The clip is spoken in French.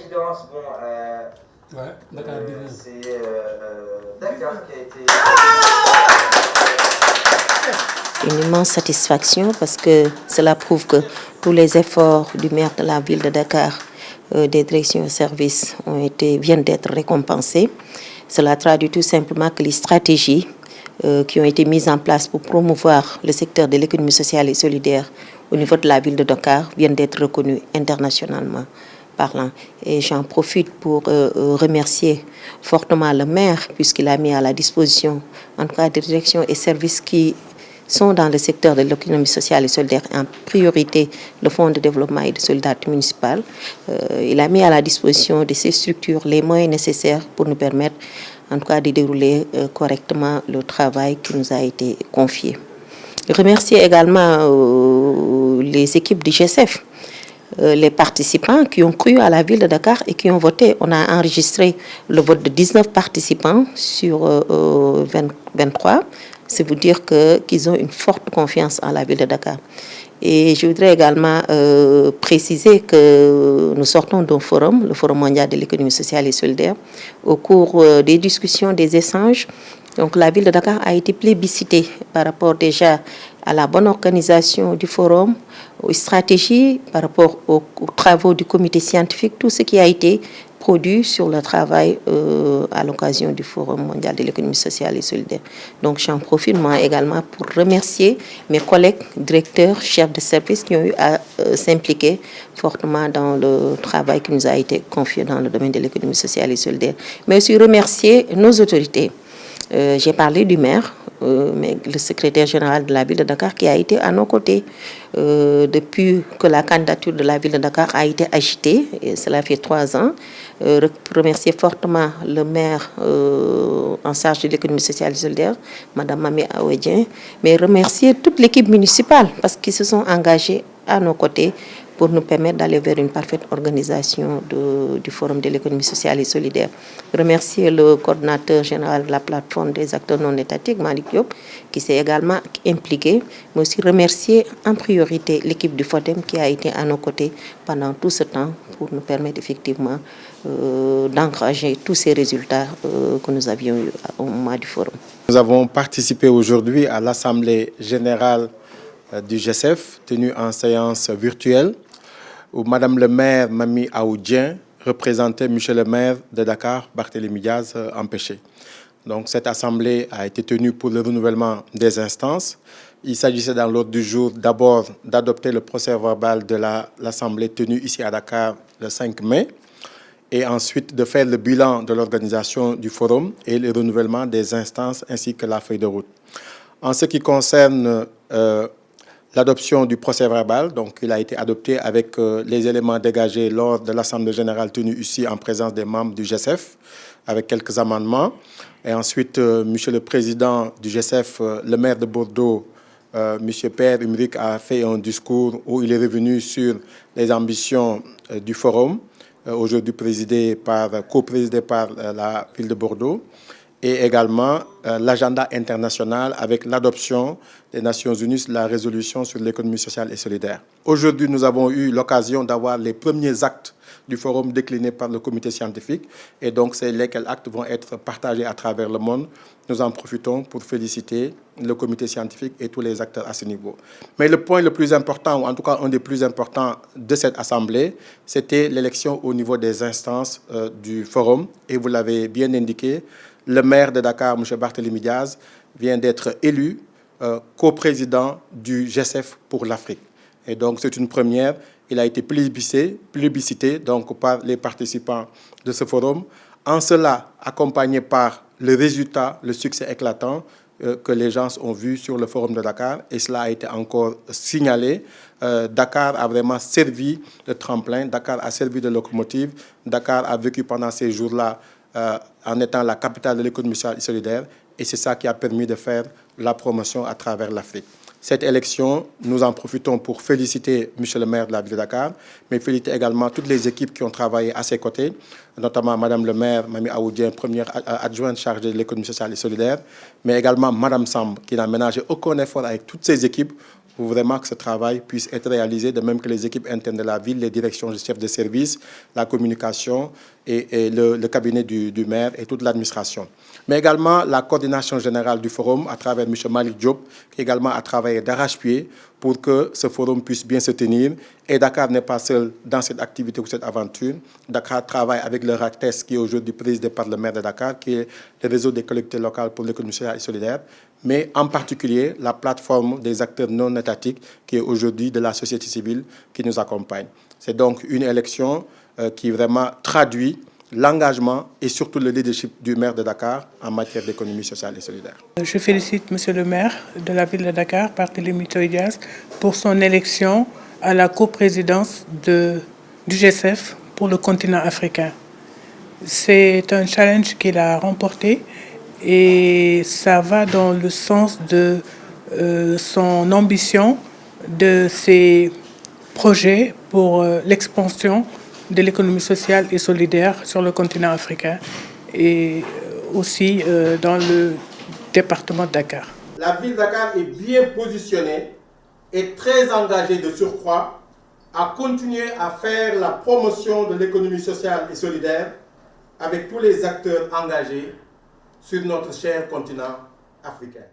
présidence, bon, ouais, c'est Dakar qui a été... Une immense satisfaction parce que cela prouve que tous les efforts du maire de la ville de Dakar, des directions et services viennent d'être récompensés. Cela traduit tout simplement que les stratégies qui ont été mises en place pour promouvoir le secteur de l'économie sociale et solidaire au niveau de la ville de Dakar viennent d'être reconnues internationalement parlant. Et j'en profite pour remercier fortement le maire puisqu'il a mis à la disposition, en tout cas, des directions et services qui sont dans le secteur de l'économie sociale et solidaire, en priorité le Fonds de développement et de solidarité municipale. Il a mis à la disposition de ces structures les moyens nécessaires pour nous permettre, en tout cas, de dérouler correctement le travail qui nous a été confié. Je remercie également les équipes du GSF, les participants qui ont cru à la ville de Dakar et qui ont voté. On a enregistré le vote de 19 participants sur 23. C'est vous dire qu'ils ont une forte confiance en la ville de Dakar. Et je voudrais également préciser que nous sortons d'un forum, le Forum mondial de l'économie sociale et solidaire. Au cours des discussions, des échanges, donc la ville de Dakar a été plébiscitée par rapport déjà à la bonne organisation du forum, aux stratégies, par rapport aux travaux du comité scientifique, tout ce qui a été produit sur le travail à l'occasion du Forum mondial de l'économie sociale et solidaire. Donc j'en profite moi également pour remercier mes collègues, directeurs, chefs de service qui ont eu à s'impliquer fortement dans le travail qui nous a été confié dans le domaine de l'économie sociale et solidaire. Mais aussi remercier nos autorités. J'ai parlé du maire, mais le secrétaire général de la ville de Dakar qui a été à nos côtés depuis que la candidature de la ville de Dakar a été agitée, et cela fait 3 ans. Remercier fortement le maire en charge de l'économie sociale et solidaire, Mme Mami Aouedien, mais remercier toute l'équipe municipale parce qu'ils se sont engagés à nos côtés pour nous permettre d'aller vers une parfaite organisation du Forum de l'économie sociale et solidaire. Remercier le coordinateur général de la plateforme des acteurs non étatiques, Malik Diop, qui s'est également impliqué, mais aussi remercier en priorité l'équipe du FODEM qui a été à nos côtés pendant tout ce temps pour nous permettre effectivement d'encourager tous ces résultats que nous avions eu au moment du forum. Nous avons participé aujourd'hui à l'Assemblée générale du GSF, tenue en séance virtuelle, où Madame le maire, Mami Aoudien, représentait Monsieur le maire de Dakar, Barthélémy Diaz, empêché. Donc cette assemblée a été tenue pour le renouvellement des instances. Il s'agissait dans l'ordre du jour d'abord d'adopter le procès-verbal de l'assemblée tenue ici à Dakar le 5 mai et ensuite de faire le bilan de l'organisation du forum et le renouvellement des instances ainsi que la feuille de route. En ce qui concerne l'adoption du procès-verbal, donc il a été adopté avec les éléments dégagés lors de l'Assemblée générale tenue ici en présence des membres du GSF, avec quelques amendements. Et ensuite, Monsieur le Président du GSF, le maire de Bordeaux, Monsieur Pierre Umric, a fait un discours où il est revenu sur les ambitions du forum, aujourd'hui co-présidé par la ville de Bordeaux, et également l'agenda international avec l'adoption des Nations Unies, la résolution sur l'économie sociale et solidaire. Aujourd'hui, nous avons eu l'occasion d'avoir les premiers actes du forum déclinés par le comité scientifique et donc lesquels actes vont être partagés à travers le monde. Nous en profitons pour féliciter le comité scientifique et tous les acteurs à ce niveau. Mais le point le plus important, ou en tout cas un des plus importants de cette assemblée, c'était l'élection au niveau des instances du forum. Et vous l'avez bien indiqué, le maire de Dakar, M. Barthélémy Diaz, vient d'être élu coprésident du GSF pour l'Afrique. Et donc, c'est une première. Il a été plébiscité donc, par les participants de ce forum. En cela, accompagné par le résultat, le succès éclatant que les gens ont vu sur le forum de Dakar. Et cela a été encore signalé. Dakar a vraiment servi de tremplin. Dakar a servi de locomotive. Dakar a vécu pendant ces jours-là en étant la capitale de l'économie sociale et solidaire. Et c'est ça qui a permis de faire la promotion à travers l'Afrique. Cette élection, nous en profitons pour féliciter M. le maire de la ville de Dakar, mais féliciter également toutes les équipes qui ont travaillé à ses côtés, notamment Mme le maire, Mami Aoudien, première adjointe chargée de l'économie sociale et solidaire, mais également Mme Samb, qui n'a ménagé aucun effort avec toutes ses équipes pour vraiment que ce travail puisse être réalisé, de même que les équipes internes de la ville, les directions, les chefs de service, la communication et le cabinet du maire et toute l'administration. Mais également la coordination générale du forum à travers M. Malik Diop, qui également a travaillé d'arrache-pied pour que ce forum puisse bien se tenir. Et Dakar n'est pas seul dans cette activité ou cette aventure. Dakar travaille avec le RACTES, qui est aujourd'hui présidé par le maire de Dakar, qui est le réseau des collectivités locales pour l'économie sociale et solidaire, mais en particulier la plateforme des acteurs non étatiques, qui est aujourd'hui de la société civile, qui nous accompagne. C'est donc une élection qui vraiment traduit l'engagement et surtout le leadership du maire de Dakar en matière d'économie sociale et solidaire. Je félicite Monsieur le maire de la ville de Dakar, Barthélémy Toye Dias, pour son élection à la coprésidence du G7 pour le continent africain. C'est un challenge qu'il a remporté et ça va dans le sens de son ambition, de ses projets pour l'expansion de l'économie sociale et solidaire sur le continent africain et aussi dans le département de Dakar. La ville de Dakar est bien positionnée et très engagée de surcroît à continuer à faire la promotion de l'économie sociale et solidaire avec tous les acteurs engagés sur notre cher continent africain.